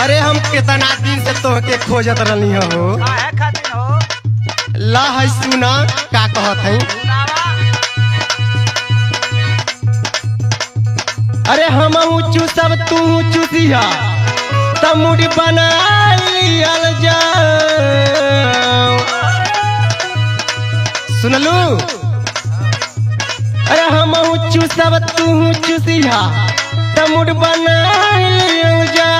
अरे हम कितना दिन से तोहके खोजत रहनी हो। ला है सुना का कहत है। अरे हम ऊँचू सब तू चूसिया तमुड़ी बना लियल जाओ। सुनलू अरे हम ऊँचू सब तू चूसिया तमुड़ बना लियल जाओ।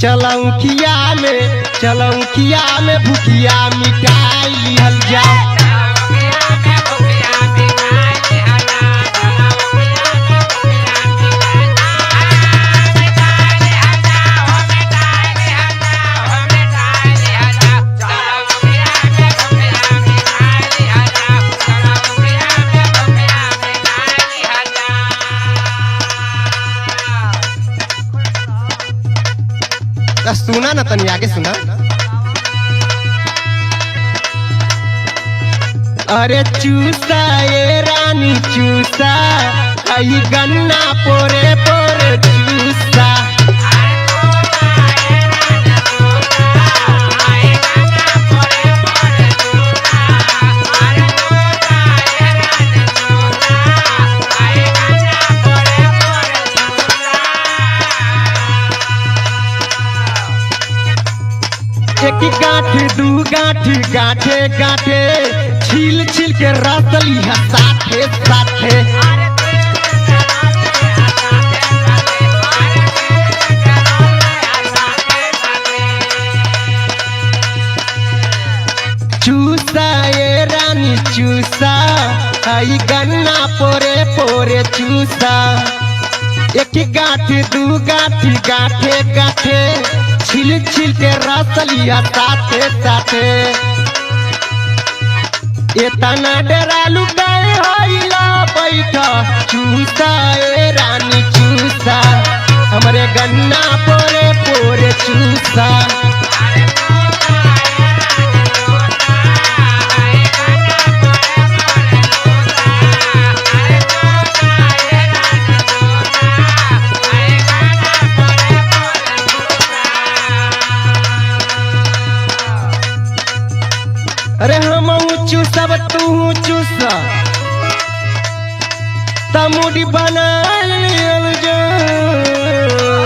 चलौखिया में भूखिया मिटाई लिहल जाओ। सुना ना तनी आगे सुना। अरे चूसा ये रानी चूसा आई गन्ना पोरे पोरे चूसा। एक गांठ दू गांठ गांठे गांठे छील छील के रस लिया साथे साथे। चूसा ये रानी चूसा आई गन्ना पोरे पोरे चूसा। एक गांठ दू गांठ गांठे गांठे छिल छिल के रस लिया साथे साथे। इतना डरालू गए होइला बैठा चूसा ए रानी चूसा हमरे गन्ना पोरे पोरे चूसा। अरे हम ऊँचू सब तू चूसा तमुड़ी बना लियल जाओ।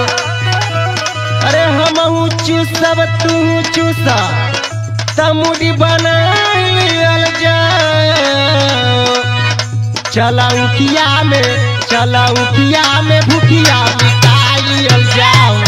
अरे हम ऊँचू सब तू चूसा तमुड़ी बना लियल जाओ। चलौखिया में भूखिया मिटाई लियल जाओ।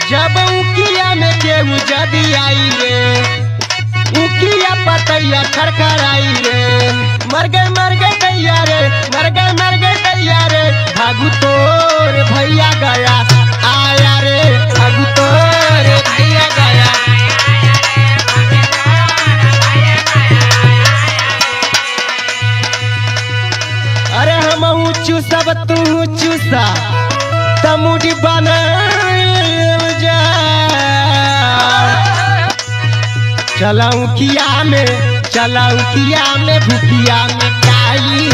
जब उकिया में केहू जदी आई रे उकिया पतैया खरखराई रे। मर गए दैया रे मर गए दैया रे भागू तोर भैया गया आया रे भागू तोर भैया गया। अरे हम ऊँचू सब तू चूसा तमुड़ी बना चलौखिया में भूखिया मिटाई